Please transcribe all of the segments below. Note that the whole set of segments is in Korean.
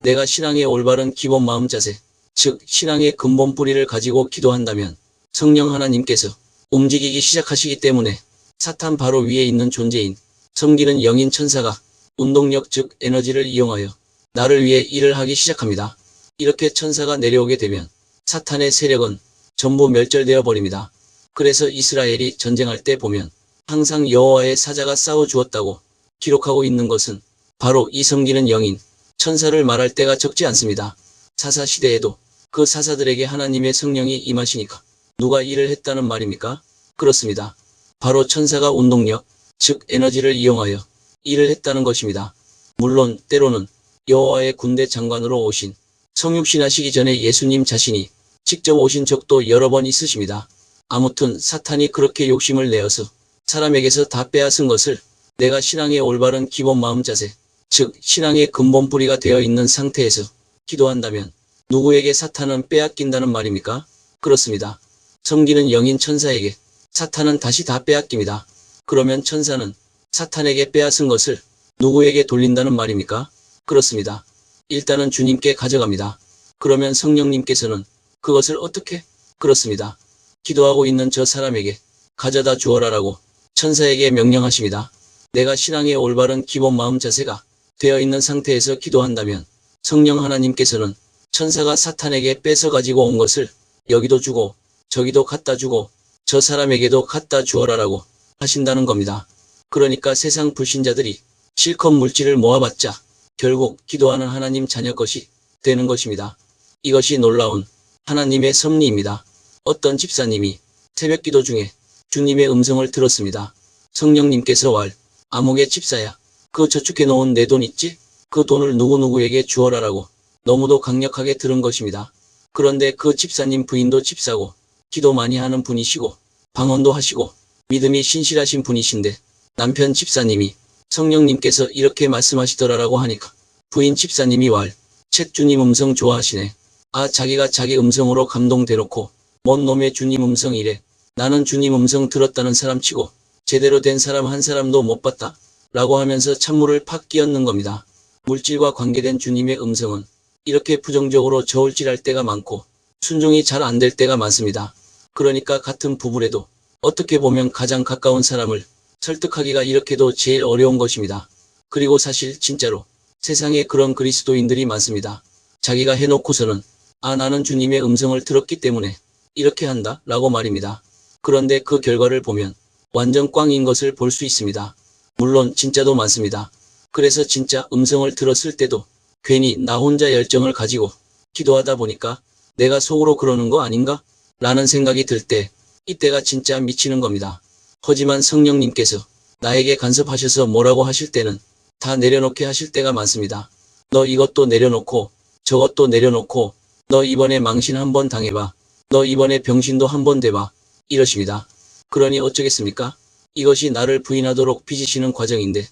내가 신앙의 올바른 기본 마음 자세, 즉 신앙의 근본 뿌리를 가지고 기도한다면 성령 하나님께서 움직이기 시작하시기 때문에 사탄 바로 위에 있는 존재인 섬기는 영인 천사가 운동력 즉 에너지를 이용하여 나를 위해 일을 하기 시작합니다. 이렇게 천사가 내려오게 되면 사탄의 세력은 전부 멸절되어 버립니다. 그래서 이스라엘이 전쟁할 때 보면 항상 여호와의 사자가 싸워주었다고 기록하고 있는 것은 바로 이 섬기는 영인 천사를 말할 때가 적지 않습니다. 사사 시대에도 그 사사들에게 하나님의 성령이 임하시니까 누가 일을 했다는 말입니까? 그렇습니다. 바로 천사가 운동력, 즉 에너지를 이용하여 일을 했다는 것입니다. 물론 때로는 여호와의 군대 장관으로 오신 성육신하시기 전에 예수님 자신이 직접 오신 적도 여러 번 있으십니다. 아무튼 사탄이 그렇게 욕심을 내어서 사람에게서 다 빼앗은 것을 내가 신앙의 올바른 기본 마음 자세, 즉 신앙의 근본 뿌리가 되어 있는 상태에서 기도한다면 누구에게 사탄은 빼앗긴다는 말입니까? 그렇습니다. 섬기는 영인 천사에게 사탄은 다시 다 빼앗깁니다. 그러면 천사는 사탄에게 빼앗은 것을 누구에게 돌린다는 말입니까? 그렇습니다. 일단은 주님께 가져갑니다. 그러면 성령님께서는 그것을 어떻게? 그렇습니다. 기도하고 있는 저 사람에게 가져다 주어라라고 천사에게 명령하십니다. 내가 신앙의 올바른 기본 마음 자세가 되어 있는 상태에서 기도한다면 성령 하나님께서는 천사가 사탄에게 뺏어 가지고 온 것을 여기도 주고 저기도 갖다 주고 저 사람에게도 갖다 주어라라고 하신다는 겁니다. 그러니까 세상 불신자들이 실컷 물질을 모아봤자 결국 기도하는 하나님 자녀 것이 되는 것입니다. 이것이 놀라운 하나님의 섭리입니다. 어떤 집사님이 새벽기도 중에 주님의 음성을 들었습니다. 성령님께서 왈, 아무개 집사야, 그 저축해 놓은 내 돈 있지? 그 돈을 누구누구에게 주어라라고 너무도 강력하게 들은 것입니다. 그런데 그 집사님 부인도 집사고 기도 많이 하는 분이시고 방언도 하시고 믿음이 신실하신 분이신데 남편 집사님이 성령님께서 이렇게 말씀하시더라라고 하니까 부인 집사님이 왈, 챗 주님 음성 좋아하시네. 아 자기가 자기 음성으로 감동되놓고 뭔 놈의 주님 음성이래. 나는 주님 음성 들었다는 사람치고 제대로 된 사람 한 사람도 못 봤다. 라고 하면서 찬물을 팍 끼얹는 겁니다. 물질과 관계된 주님의 음성은 이렇게 부정적으로 저울질할 때가 많고 순종이 잘 안 될 때가 많습니다. 그러니까 같은 부부래도 어떻게 보면 가장 가까운 사람을 설득하기가 이렇게도 제일 어려운 것입니다. 그리고 사실 진짜로 세상에 그런 그리스도인들이 많습니다. 자기가 해놓고서는 아 나는 주님의 음성을 들었기 때문에 이렇게 한다 라고 말입니다. 그런데 그 결과를 보면 완전 꽝인 것을 볼 수 있습니다. 물론 진짜도 많습니다. 그래서 진짜 음성을 들었을 때도 괜히 나 혼자 열정을 가지고 기도하다 보니까 내가 속으로 그러는 거 아닌가? 라는 생각이 들 때 이때가 진짜 미치는 겁니다. 하지만 성령님께서 나에게 간섭하셔서 뭐라고 하실 때는 다 내려놓게 하실 때가 많습니다. 너 이것도 내려놓고 저것도 내려놓고 너 이번에 망신 한번 당해봐. 너 이번에 병신도 한번 대봐. 이러십니다. 그러니 어쩌겠습니까? 이것이 나를 부인하도록 빚으시는 과정인데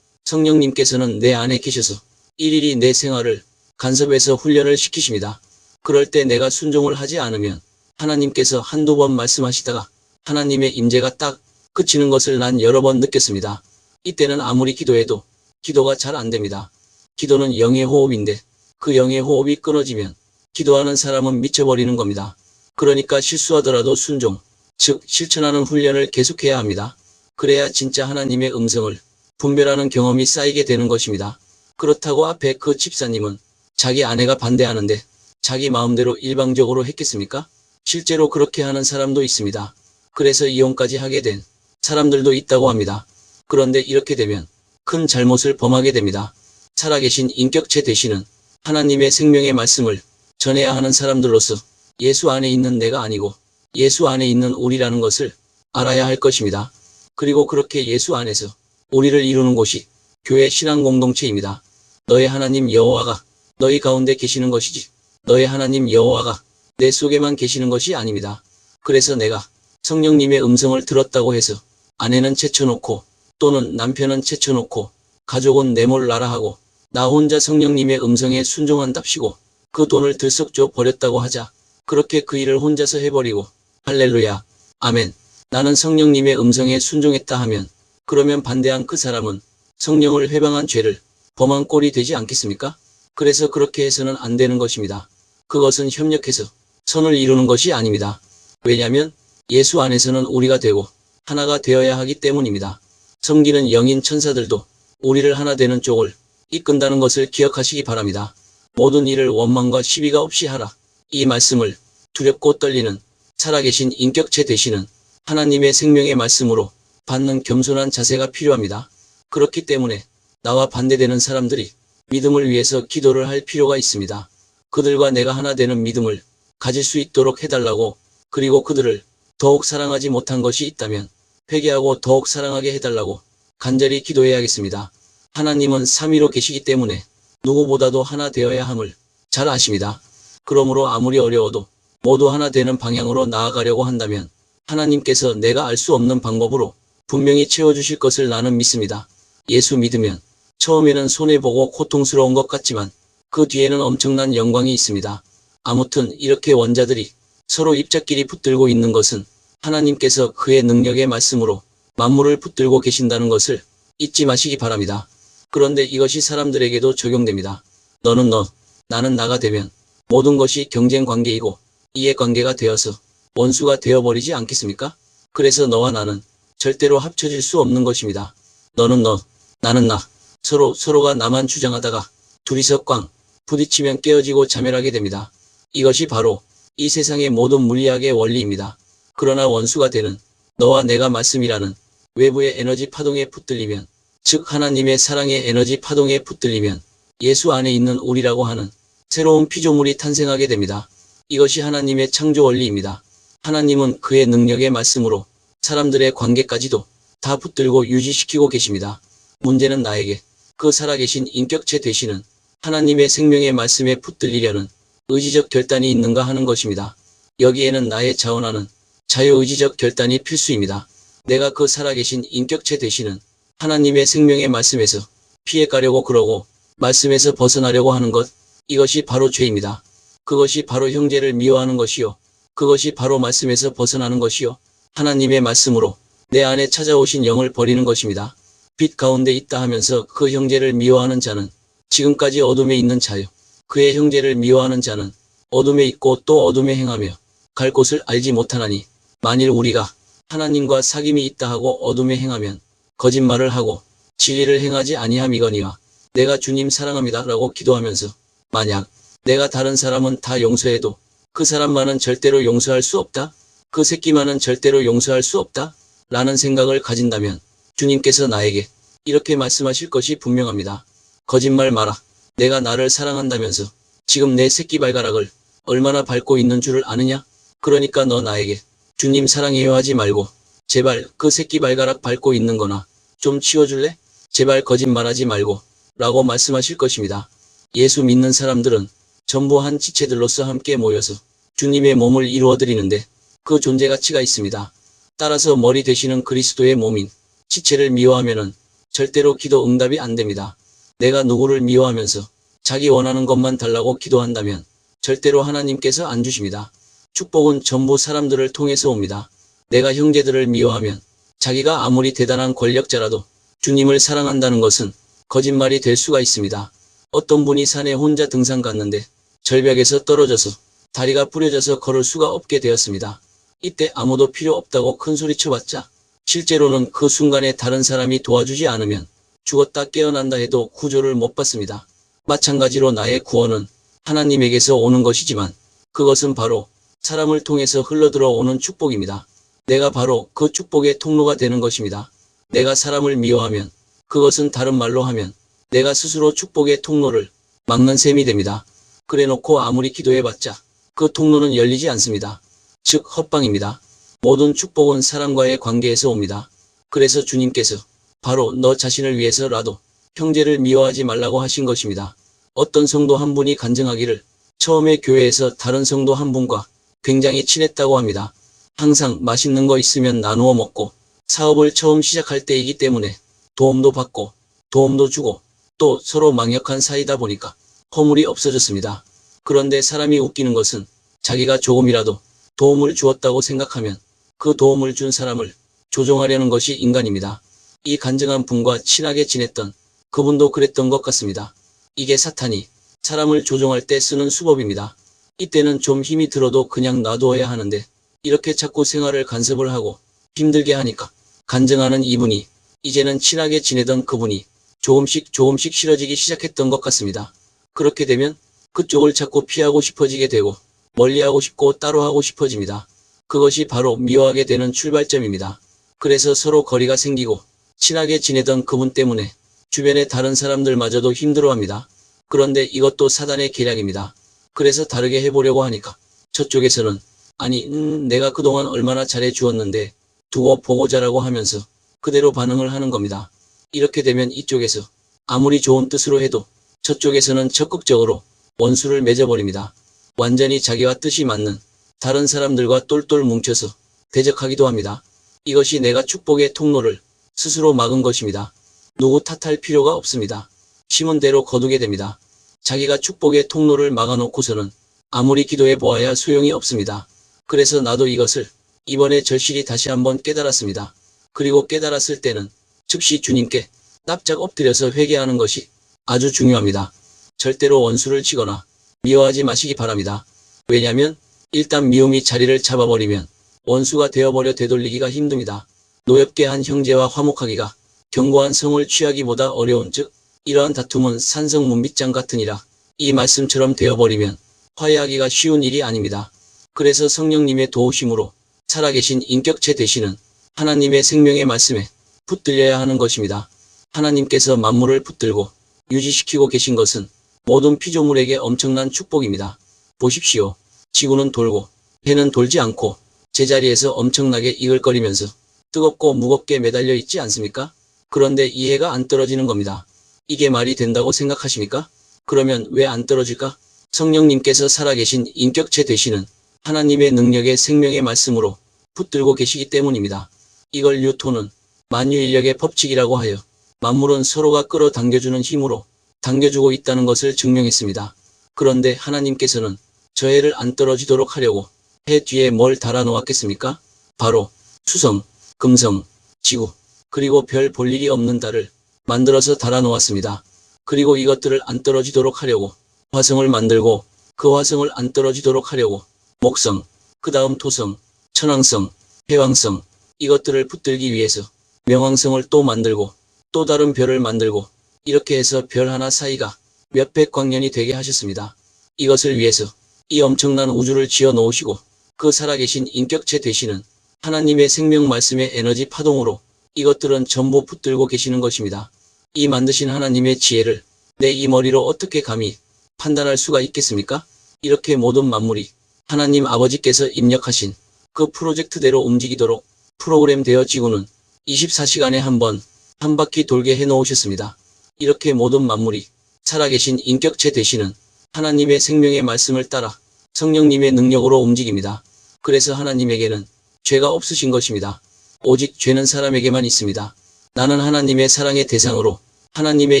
성령님께서는 내 안에 계셔서 일일이 내 생활을 간섭해서 훈련을 시키십니다. 그럴 때 내가 순종을 하지 않으면 하나님께서 한두 번 말씀하시다가 하나님의 임재가 딱 그치는 것을 난 여러 번 느꼈습니다. 이때는 아무리 기도해도 기도가 잘 안 됩니다. 기도는 영의 호흡인데 그 영의 호흡이 끊어지면 기도하는 사람은 미쳐버리는 겁니다. 그러니까 실수하더라도 순종, 즉 실천하는 훈련을 계속해야 합니다. 그래야 진짜 하나님의 음성을 분별하는 경험이 쌓이게 되는 것입니다. 그렇다고 앞에 그 집사님은 자기 아내가 반대하는데 자기 마음대로 일방적으로 했겠습니까? 실제로 그렇게 하는 사람도 있습니다. 그래서 이혼까지 하게 된 사람들도 있다고 합니다. 그런데 이렇게 되면 큰 잘못을 범하게 됩니다. 살아계신 인격체 되시는 하나님의 생명의 말씀을 전해야 하는 사람들로서 예수 안에 있는 내가 아니고 예수 안에 있는 우리라는 것을 알아야 할 것입니다. 그리고 그렇게 예수 안에서 우리를 이루는 곳이 교회 신앙 공동체입니다. 너의 하나님 여호와가 너희 가운데 계시는 것이지 너의 하나님 여호와가 내 속에만 계시는 것이 아닙니다. 그래서 내가 성령님의 음성을 들었다고 해서 아내는 제쳐놓고 또는 남편은 제쳐놓고 가족은 내몰라라 하고 나 혼자 성령님의 음성에 순종한답시고 그 돈을 들썩 줘 버렸다고 하자. 그렇게 그 일을 혼자서 해버리고 할렐루야 아멘 나는 성령님의 음성에 순종했다 하면 그러면 반대한 그 사람은 성령을 회방한 죄를 범한 꼴이 되지 않겠습니까? 그래서 그렇게 해서는 안 되는 것입니다. 그것은 협력해서 선을 이루는 것이 아닙니다. 왜냐하면 예수 안에서는 우리가 되고 하나가 되어야 하기 때문입니다. 섬기는 영인 천사들도 우리를 하나 되는 쪽을 이끈다는 것을 기억하시기 바랍니다. 모든 일을 원망과 시비가 없이 하라. 이 말씀을 두렵고 떨리는 살아계신 인격체 되시는 하나님의 생명의 말씀으로 받는 겸손한 자세가 필요합니다. 그렇기 때문에 나와 반대되는 사람들이 믿음을 위해서 기도를 할 필요가 있습니다. 그들과 내가 하나 되는 믿음을 가질 수 있도록 해달라고, 그리고 그들을 더욱 사랑하지 못한 것이 있다면 회개하고 더욱 사랑하게 해달라고 간절히 기도해야겠습니다. 하나님은 삼위로 계시기 때문에 누구보다도 하나 되어야 함을 잘 아십니다. 그러므로 아무리 어려워도 모두 하나 되는 방향으로 나아가려고 한다면 하나님께서 내가 알 수 없는 방법으로 분명히 채워주실 것을 나는 믿습니다. 예수 믿으면 처음에는 손해보고 고통스러운 것 같지만 그 뒤에는 엄청난 영광이 있습니다. 아무튼 이렇게 원자들이 서로 입자끼리 붙들고 있는 것은 하나님께서 그의 능력의 말씀으로 만물을 붙들고 계신다는 것을 잊지 마시기 바랍니다. 그런데 이것이 사람들에게도 적용됩니다. 너는 너, 나는 나가 되면 모든 것이 경쟁 관계이고 이해관계가 되어서 원수가 되어버리지 않겠습니까? 그래서 너와 나는 절대로 합쳐질 수 없는 것입니다. 너는 너, 나는 나, 서로가 나만 주장하다가 둘이서 꽝 부딪히면 깨어지고 자멸하게 됩니다. 이것이 바로 이 세상의 모든 물리학의 원리입니다. 그러나 원수가 되는 너와 내가 말씀이라는 외부의 에너지 파동에 붙들리면, 즉 하나님의 사랑의 에너지 파동에 붙들리면 예수 안에 있는 우리라고 하는 새로운 피조물이 탄생하게 됩니다. 이것이 하나님의 창조 원리입니다. 하나님은 그의 능력의 말씀으로 사람들의 관계까지도 다 붙들고 유지시키고 계십니다. 문제는 나에게 그 살아계신 인격체 되시는 하나님의 생명의 말씀에 붙들리려는 의지적 결단이 있는가 하는 것입니다. 여기에는 나의 자원하는 자유의지적 결단이 필수입니다. 내가 그 살아계신 인격체 되시는 하나님의 생명의 말씀에서 피해가려고 그러고 말씀에서 벗어나려고 하는 것, 이것이 바로 죄입니다. 그것이 바로 형제를 미워하는 것이요, 그것이 바로 말씀에서 벗어나는 것이요, 하나님의 말씀으로 내 안에 찾아오신 영을 버리는 것입니다. 빛 가운데 있다 하면서 그 형제를 미워하는 자는 지금까지 어둠에 있는 자요, 그의 형제를 미워하는 자는 어둠에 있고 또 어둠에 행하며 갈 곳을 알지 못하나니, 만일 우리가 하나님과 사귐이 있다 하고 어둠에 행하면 거짓말을 하고 진리를 행하지 아니함이거니와, 내가 주님 사랑합니다 라고 기도하면서 만약 내가 다른 사람은 다 용서해도 그 사람만은 절대로 용서할 수 없다, 그 새끼만은 절대로 용서할 수 없다 라는 생각을 가진다면 주님께서 나에게 이렇게 말씀하실 것이 분명합니다. 거짓말 마라. 내가 나를 사랑한다면서 지금 내 새끼 발가락을 얼마나 밟고 있는 줄을 아느냐? 그러니까 너 나에게 주님 사랑해요 하지 말고 제발 그 새끼 발가락 밟고 있는 거나 좀 치워줄래? 제발 거짓말하지 말고 라고 말씀하실 것입니다. 예수 믿는 사람들은 전부 한 지체들로서 함께 모여서 주님의 몸을 이루어드리는데 그 존재 가치가 있습니다. 따라서 머리 되시는 그리스도의 몸인 지체를 미워하면은 절대로 기도 응답이 안 됩니다. 내가 누구를 미워하면서 자기 원하는 것만 달라고 기도한다면 절대로 하나님께서 안 주십니다. 축복은 전부 사람들을 통해서 옵니다. 내가 형제들을 미워하면 자기가 아무리 대단한 권력자라도 주님을 사랑한다는 것은 거짓말이 될 수가 있습니다. 어떤 분이 산에 혼자 등산 갔는데 절벽에서 떨어져서 다리가 부러져서 걸을 수가 없게 되었습니다. 이때 아무도 필요 없다고 큰소리쳐봤자 실제로는 그 순간에 다른 사람이 도와주지 않으면 죽었다 깨어난다 해도 구조를 못 받습니다. 마찬가지로 나의 구원은 하나님에게서 오는 것이지만 그것은 바로 사람을 통해서 흘러들어오는 축복입니다. 내가 바로 그 축복의 통로가 되는 것입니다. 내가 사람을 미워하면, 그것은 다른 말로 하면 내가 스스로 축복의 통로를 막는 셈이 됩니다. 그래놓고 아무리 기도해봤자 그 통로는 열리지 않습니다. 즉 헛방입니다. 모든 축복은 사람과의 관계에서 옵니다. 그래서 주님께서 바로 너 자신을 위해서라도 형제를 미워하지 말라고 하신 것입니다. 어떤 성도 한 분이 간증하기를 처음에 교회에서 다른 성도 한 분과 굉장히 친했다고 합니다. 항상 맛있는 거 있으면 나누어 먹고 사업을 처음 시작할 때이기 때문에 도움도 받고 도움도 주고 또 서로 망역한 사이다 보니까 허물이 없어졌습니다. 그런데 사람이 웃기는 것은 자기가 조금이라도 도움을 주었다고 생각하면 그 도움을 준 사람을 조종하려는 것이 인간입니다. 이 간증한 분과 친하게 지냈던 그분도 그랬던 것 같습니다. 이게 사탄이 사람을 조종할 때 쓰는 수법입니다. 이때는 좀 힘이 들어도 그냥 놔두어야 하는데 이렇게 자꾸 생활을 간섭을 하고 힘들게 하니까 간증하는 이분이 이제는 친하게 지내던 그분이 조금씩 싫어지기 시작했던 것 같습니다. 그렇게 되면 그쪽을 자꾸 피하고 싶어지게 되고 멀리하고 싶고 따로 하고 싶어집니다. 그것이 바로 미워하게 되는 출발점입니다. 그래서 서로 거리가 생기고 친하게 지내던 그분 때문에 주변의 다른 사람들마저도 힘들어합니다. 그런데 이것도 사단의 계략입니다. 그래서 다르게 해보려고 하니까 저쪽에서는 아니 내가 그동안 얼마나 잘해 주었는데 두고 보고 자라고 하면서 그대로 반응을 하는 겁니다. 이렇게 되면 이쪽에서 아무리 좋은 뜻으로 해도 저쪽에서는 적극적으로 원수를 맺어버립니다. 완전히 자기와 뜻이 맞는 다른 사람들과 똘똘 뭉쳐서 대적하기도 합니다. 이것이 내가 축복의 통로를 스스로 막은 것입니다. 누구 탓할 필요가 없습니다. 심은 대로 거두게 됩니다. 자기가 축복의 통로를 막아놓고서는 아무리 기도해 보아야 소용이 없습니다. 그래서 나도 이것을 이번에 절실히 다시 한번 깨달았습니다. 그리고 깨달았을 때는 즉시 주님께 납작 엎드려서 회개하는 것이 아주 중요합니다. 절대로 원수를 치거나 미워하지 마시기 바랍니다. 왜냐하면 일단 미움이 자리를 잡아버리면 원수가 되어버려 되돌리기가 힘듭니다. 노엽게 한 형제와 화목하기가 견고한 성을 취하기보다 어려운 즉 이러한 다툼은 산성 문빗장 같으니라. 이 말씀처럼 되어버리면 화해하기가 쉬운 일이 아닙니다. 그래서 성령님의 도우심으로 살아계신 인격체 되시는 하나님의 생명의 말씀에 붙들려야 하는 것입니다. 하나님께서 만물을 붙들고 유지시키고 계신 것은 모든 피조물에게 엄청난 축복입니다. 보십시오. 지구는 돌고 해는 돌지 않고 제자리에서 엄청나게 이글거리면서 뜨겁고 무겁게 매달려 있지 않습니까? 그런데 이 해가 안 떨어지는 겁니다. 이게 말이 된다고 생각하십니까? 그러면 왜 안 떨어질까? 성령님께서 살아계신 인격체 되시는 하나님의 능력의 생명의 말씀으로 붙들고 계시기 때문입니다. 이걸 뉴턴은 만유인력의 법칙이라고 하여 만물은 서로가 끌어당겨주는 힘으로 당겨주고 있다는 것을 증명했습니다. 그런데 하나님께서는 저 해를 안 떨어지도록 하려고 해 뒤에 뭘 달아놓았겠습니까? 바로 수성, 금성, 지구, 그리고 별 볼 일이 없는 달을 만들어서 달아놓았습니다. 그리고 이것들을 안 떨어지도록 하려고 화성을 만들고 그 화성을 안 떨어지도록 하려고 목성, 그 다음 토성, 천왕성, 해왕성 이것들을 붙들기 위해서 명왕성을 또 만들고 또 다른 별을 만들고 이렇게 해서 별 하나 사이가 몇백 광년이 되게 하셨습니다. 이것을 위해서 이 엄청난 우주를 지어 놓으시고 그 살아계신 인격체 되시는 하나님의 생명 말씀의 에너지 파동으로 이것들은 전부 붙들고 계시는 것입니다. 이 만드신 하나님의 지혜를 내 이 머리로 어떻게 감히 판단할 수가 있겠습니까? 이렇게 모든 만물이 하나님 아버지께서 입력하신 그 프로젝트대로 움직이도록 프로그램되어 지구는 24시간에 한 번 한 바퀴 돌게 해놓으셨습니다. 이렇게 모든 만물이 살아계신 인격체 되시는 하나님의 생명의 말씀을 따라 성령님의 능력으로 움직입니다. 그래서 하나님에게는 죄가 없으신 것입니다. 오직 죄는 사람에게만 있습니다. 나는 하나님의 사랑의 대상으로 하나님의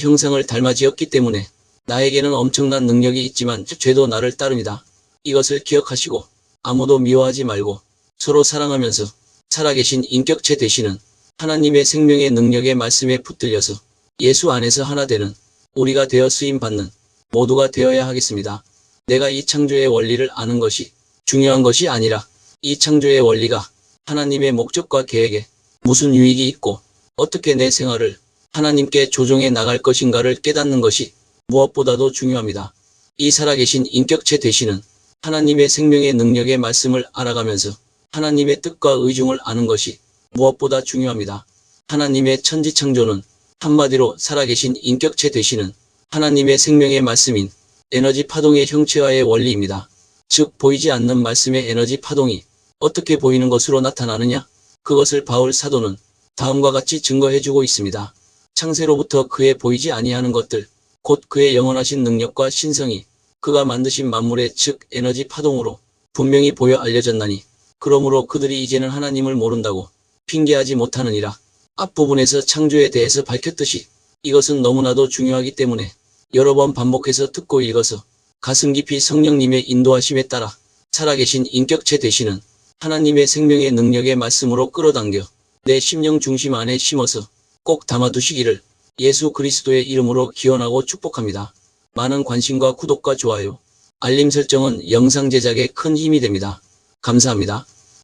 형상을 닮아 지었기 때문에 나에게는 엄청난 능력이 있지만 죄도 나를 따릅니다. 이것을 기억하시고 아무도 미워하지 말고 서로 사랑하면서 살아계신 인격체 되시는 하나님의 생명의 능력의 말씀에 붙들려서 예수 안에서 하나 되는 우리가 되어 쓰임받는 모두가 되어야 하겠습니다. 내가 이 창조의 원리를 아는 것이 중요한 것이 아니라 이 창조의 원리가 하나님의 목적과 계획에 무슨 유익이 있고 어떻게 내 생활을 하나님께 조종해 나갈 것인가를 깨닫는 것이 무엇보다도 중요합니다. 이 살아계신 인격체 되시는 하나님의 생명의 능력의 말씀을 알아가면서 하나님의 뜻과 의중을 아는 것이 무엇보다 중요합니다. 하나님의 천지창조는 한마디로 살아계신 인격체 되시는 하나님의 생명의 말씀인 에너지 파동의 형체화의 원리입니다. 즉 보이지 않는 말씀의 에너지 파동이 어떻게 보이는 것으로 나타나느냐? 그것을 바울 사도는 다음과 같이 증거해주고 있습니다. 창세로부터 그의 보이지 아니하는 것들, 곧 그의 영원하신 능력과 신성이 그가 만드신 만물의 즉 에너지 파동으로 분명히 보여 알려졌나니 그러므로 그들이 이제는 하나님을 모른다고 핑계하지 못하느니라. 앞부분에서 창조에 대해서 밝혔듯이 이것은 너무나도 중요하기 때문에 여러 번 반복해서 듣고 읽어서 가슴 깊이 성령님의 인도하심에 따라 살아계신 인격체 되시는 하나님의 생명의 능력의 말씀으로 끌어당겨 내 심령 중심 안에 심어서 꼭 담아두시기를 예수 그리스도의 이름으로 기원하고 축복합니다. 많은 관심과 구독과 좋아요, 알림 설정은 영상 제작에 큰 힘이 됩니다. 감사합니다.